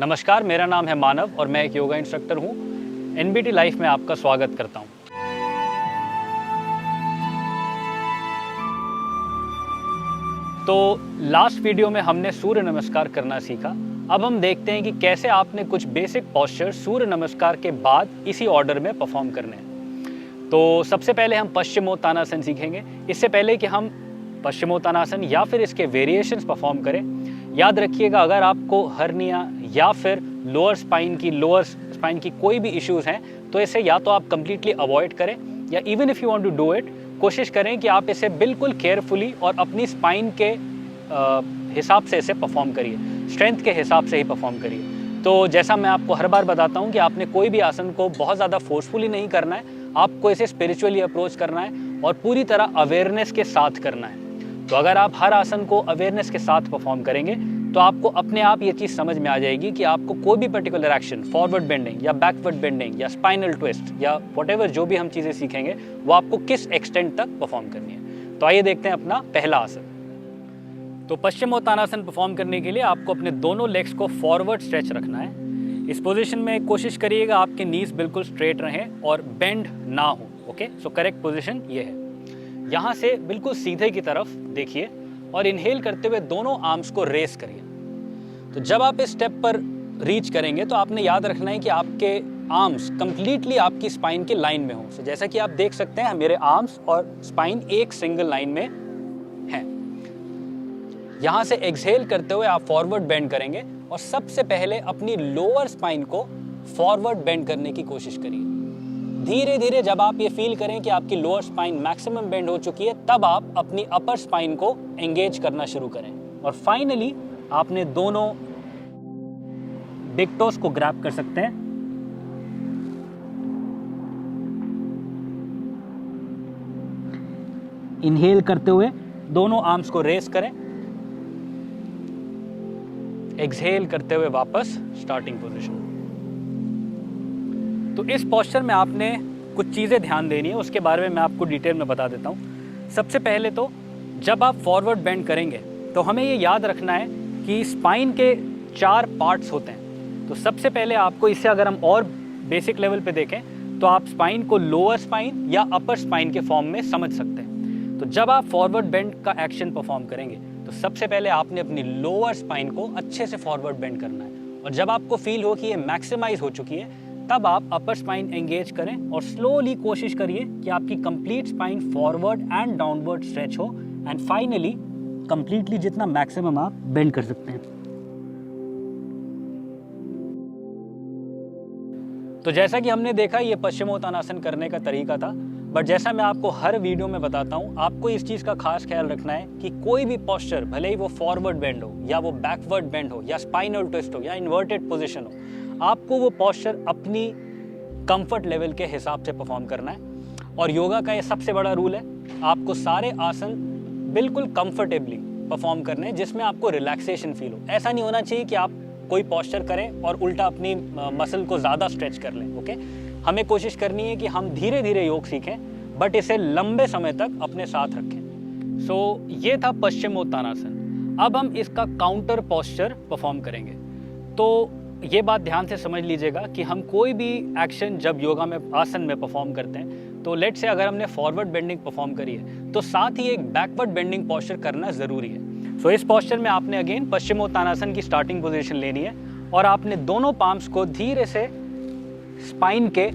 नमस्कार, मेरा नाम है मानव और मैं एक योगा इंस्ट्रक्टर हूँ। एनबीटी लाइफ में आपका स्वागत करता हूँ। तो लास्ट वीडियो में हमने सूर्य नमस्कार करना सीखा। अब हम देखते हैं कि कैसे आपने कुछ बेसिक पॉस्चर सूर्य नमस्कार के बाद इसी ऑर्डर में परफॉर्म करने हैं। तो सबसे पहले हम पश्चिमोत्तानासन सीखेंगे। इससे पहले कि हम पश्चिमोत्तानासन या फिर इसके वेरिएशंस परफॉर्म करें, याद रखिएगा अगर आपको हर्निया या फिर लोअर स्पाइन की कोई भी इश्यूज हैं तो इसे या तो आप कंप्लीटली अवॉइड करें या even if you want to do it, कोशिश करें कि आप इसे बिल्कुल केयरफुली और अपनी स्पाइन के हिसाब से इसे परफॉर्म करिए, स्ट्रेंथ के हिसाब से ही परफॉर्म करिए। तो जैसा मैं आपको हर बार बताता हूँ कि आपने कोई भी आसन को बहुत ज़्यादा फोर्सफुली नहीं करना है, आपको इसे स्पिरिचुअली अप्रोच करना है और पूरी तरह अवेयरनेस के साथ करना है। तो अगर आप हर आसन को अवेयरनेस के साथ परफॉर्म करेंगे तो आपको अपने आप ये चीज़ समझ में आ जाएगी कि आपको कोई भी पर्टिकुलर एक्शन, फॉरवर्ड बेंडिंग या बैकवर्ड बेंडिंग या स्पाइनल ट्विस्ट या व्हाटएवर जो भी हम चीज़ें सीखेंगे वो आपको किस एक्सटेंट तक परफॉर्म करनी है। तो आइए देखते हैं अपना पहला आसन। तो पश्चिमोत्तानासन परफॉर्म करने के लिए आपको अपने दोनों लेग्स को फॉरवर्ड स्ट्रेच रखना है। इस पोजीशन में कोशिश करिएगा आपके नीज बिल्कुल स्ट्रेट रहें और बेंड ना हो। ओके, सो करेक्ट पोजीशन ये है। यहाँ से बिल्कुल सीधे की तरफ देखिए और इनहेल करते हुए दोनों आर्म्स को रेस करिए। तो जब आप इस स्टेप पर रीच करेंगे तो आपने याद रखना है कि आपके आर्म्स कंप्लीटली आपकी स्पाइन के लाइन में हो। तो जैसा कि आप देख सकते हैं मेरे आर्म्स और स्पाइन एक सिंगल लाइन में हैं। यहाँ से एक्सहेल करते हुए आप फॉरवर्ड बेंड करेंगे और सबसे पहले अपनी लोअर स्पाइन को फॉरवर्ड बेंड करने की कोशिश करिए। धीरे धीरे जब आप ये फील करें कि आपकी लोअर स्पाइन मैक्सिमम बेंड हो चुकी है तब आप अपनी अपर स्पाइन को एंगेज करना शुरू करें और फाइनली आपने दोनों बिग टोस को ग्रैब कर सकते हैं। इनहेल करते हुए दोनों आर्म्स को रेस करें, एक्सहेल करते हुए वापस स्टार्टिंग पोजीशन। तो इस पोस्चर में आपने कुछ चीज़ें ध्यान देनी है, उसके बारे में मैं आपको डिटेल में बता देता हूँ। सबसे पहले तो जब आप फॉरवर्ड बेंड करेंगे तो हमें ये याद रखना है कि स्पाइन के 4 पार्ट्स होते हैं। तो सबसे पहले आपको इससे अगर हम और बेसिक लेवल पे देखें तो आप स्पाइन को लोअर स्पाइन या अपर स्पाइन के फॉर्म में समझ सकते हैं। तो जब आप फॉरवर्ड बेंड का एक्शन परफॉर्म करेंगे तो सबसे पहले आपने अपनी लोअर स्पाइन को अच्छे से फॉरवर्ड बेंड करना है और जब आपको फील हो कि ये मैक्सिमाइज हो चुकी है तब आप अपर स्पाइन एंगेज करें और स्लोली कोशिश करिए कि आपकी complete spine forward and downward stretch हो एंड फाइनली कंप्लीटली जितना मैक्सिमम आप बेंड कर सकते हैं। तो जैसा कि हमने देखा ये पश्चिमोत्तानासन करने का तरीका था, बट जैसा मैं आपको हर वीडियो में बताता हूँ आपको इस चीज़ का खास ख्याल रखना है कि कोई भी पोस्चर भले ही वो फॉरवर्ड बेंड हो या वो बैकवर्ड बेंड हो या स्पाइनल ट्विस्ट हो या इन्वर्टेड पोजिशन हो, आपको वो पोस्चर अपनी कंफर्ट लेवल के हिसाब से परफॉर्म करना है। और योगा का ये सबसे बड़ा रूल है, आपको सारे आसन बिल्कुल कंफर्टेबली परफॉर्म करने हैं जिसमें आपको रिलैक्सेशन फील हो। ऐसा नहीं होना चाहिए कि आप कोई पोस्चर करें और उल्टा अपनी मसल को ज़्यादा स्ट्रेच कर लें। ओके, हमें कोशिश करनी है कि हम धीरे धीरे योग सीखें बट इसे लंबे समय तक अपने साथ रखें। सो ये था पश्चिमोत्तानासन। अब हम इसका काउंटर पोस्चर परफॉर्म करेंगे। तो ये बात ध्यान से समझ लीजिएगा कि हम कोई भी एक्शन जब योगा में आसन में परफॉर्म करते हैं तो लेट से अगर हमने फॉरवर्ड बेंडिंग परफॉर्म करी है तो साथ ही एक बैकवर्ड बेंडिंग पोस्चर करना ज़रूरी है। सो इस पोस्चर में आपने अगेन पश्चिमोत्तानासन की स्टार्टिंग पोजीशन लेनी है और आपने दोनों पाम्स को धीरे से स्पाइन के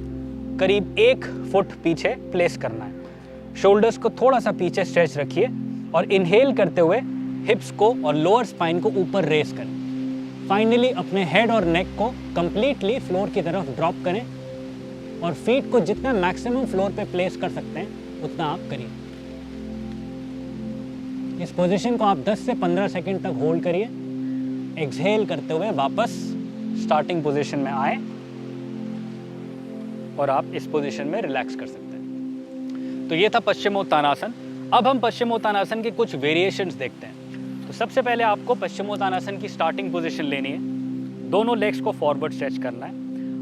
करीब 1 फुट पीछे प्लेस करना है। शोल्डर्स को थोड़ा सा पीछे स्ट्रेच रखिए और इनहेल करते हुए हिप्स को और लोअर स्पाइन को ऊपर रेस करें। फाइनली अपने हेड और नेक को कंप्लीटली फ्लोर की तरफ ड्रॉप करें और फीट को जितना मैक्सिमम फ्लोर पे प्लेस कर सकते हैं उतना आप करिए। इस पोजीशन को आप 10 से 15 सेकंड तक होल्ड करिए। एक्सहेल करते हुए वापस स्टार्टिंग पोजीशन में आए और आप इस पोजीशन में रिलैक्स कर सकते हैं। तो ये था पश्चिमोत्तानासन। अब हम पश्चिमोत्तानासन के कुछ वेरिएशंस देखते हैं। तो सबसे पहले आपको पश्चिमोत्तानासन की स्टार्टिंग पोजीशन लेनी है, दोनों लेग्स को फॉरवर्ड स्ट्रेच करना है।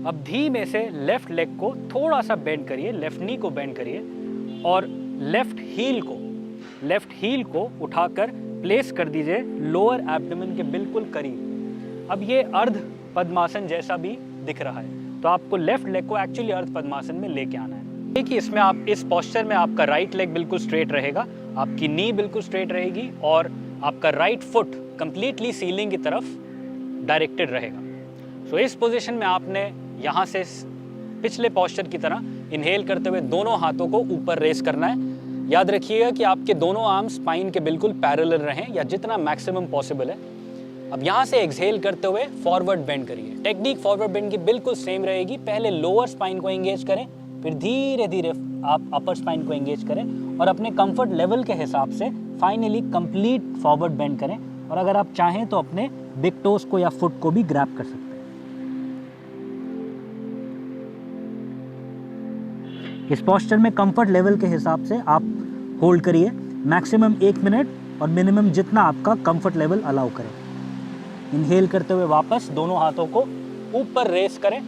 अब धीमे से लेफ्ट लेग को थोड़ा सा बेंड करिए, लेफ्ट नी को बेंड करिए और लेफ्ट हील को उठाकर प्लेस कर दीजिए लोअर एब्डोमेन के बिल्कुल करीब। अब ये अर्ध पद्मासन जैसा भी दिख रहा है। तो आपको लेफ्ट लेग को एक्चुअली अर्ध पद्मासन में लेके आना है। देखिए इसमें आप इस पोस्चर में आपका राइट लेग बिल्कुल स्ट्रेट रहेगा, आपकी नी बिल्कुल स्ट्रेट रहेगी और आपका राइट फुट कंप्लीटली सीलिंग की तरफ डायरेक्टेड रहेगा। सो इस पोजीशन में आपने यहाँ से पिछले पोस्चर की तरह इनहेल करते हुए दोनों हाथों को ऊपर रेस करना है। याद रखिएगा कि आपके दोनों आर्म स्पाइन के बिल्कुल पैरेलल रहें या जितना मैक्सिमम पॉसिबल है। अब यहाँ से एक्सहेल करते हुए फॉरवर्ड बेंड करिए। टेक्निक फॉरवर्ड बेंड की बिल्कुल सेम रहेगी। पहले लोअर स्पाइन को एंगेज करें, फिर धीरे धीरे आप अपर स्पाइन को एंगेज करें और अपने कंफर्ट लेवल के हिसाब से फाइनली कंप्लीट फॉरवर्ड बेंड करें। और अगर आप चाहें तो अपने बिग टोज को या फुट को भी ग्रैब कर सकते हैं। इस पोस्चर में कंफर्ट लेवल के हिसाब से आप होल्ड करिए मैक्सिमम 1 मिनट और मिनिमम जितना आपका कंफर्ट लेवल अलाउ करे। इनहेल करते हुए वापस दोनों हाथों को ऊपर रेस करें।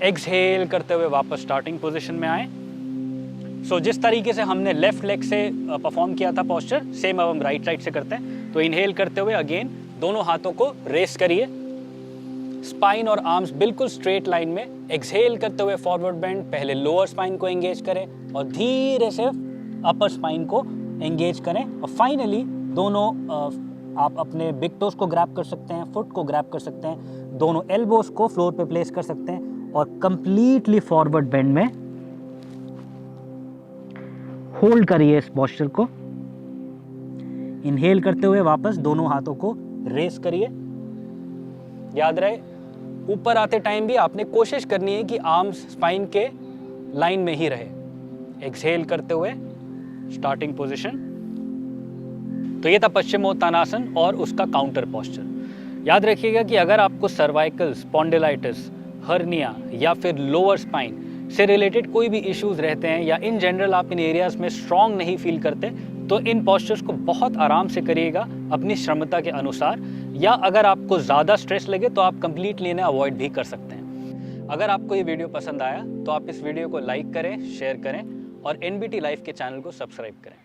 एक्सहेल करते हुए वापस स्टार्टिंग पोजीशन में आए। सो जिस तरीके से हमने लेफ्ट लेग से परफॉर्म किया था पोस्चर, सेम अब हम राइट साइड से करते हैं। तो इनहेल करते हुए अगेन दोनों हाथों को रेस करिए, स्पाइन और आर्म्स बिल्कुल स्ट्रेट लाइन में। एक्सहेल करते हुए फॉरवर्ड बेंड, पहले लोअर स्पाइन को एंगेज करें और धीरे से अपर स्पाइन को एंगेज करें। और फाइनली दोनों आप अपने बिग टोज को ग्रैब कर सकते हैं, फुट को ग्रैब कर सकते हैं, दोनों एल्बोज को फ्लोर पे प्लेस कर सकते हैं और कंप्लीटली फॉरवर्ड बेंड में होल्ड करिए इस पोस्चर को। इनहेल करते हुए वापस दोनों हाथों को रेस करिए। याद रहे ऊपर आते टाइम भी आपने कोशिश करनी है कि आर्म्स स्पाइन के लाइन में ही रहे। एक्सहेल करते हुए स्टार्टिंग पोजीशन। तो ये था पश्चिमोत्तानासन और उसका काउंटर पोस्चर। याद रखिएगा कि अगर आपको सर्वाइकल स्पॉन्डिलाइटिस, हर्निया या फिर लोअर स्पाइन से रिलेटेड कोई भी इश्यूज रहते हैं या इन जनरल आप इन एरियाज में स्ट्रांग नहीं फील करते, तो इन पोस्चर्स को बहुत आराम से करिएगा अपनी क्षमता के अनुसार। या अगर आपको ज़्यादा स्ट्रेस लगे तो आप कंप्लीटली इन्हें अवॉइड भी कर सकते हैं। अगर आपको ये वीडियो पसंद आया तो आप इस वीडियो को लाइक करें, शेयर करें और NBT लाइफ के चैनल को सब्सक्राइब करें।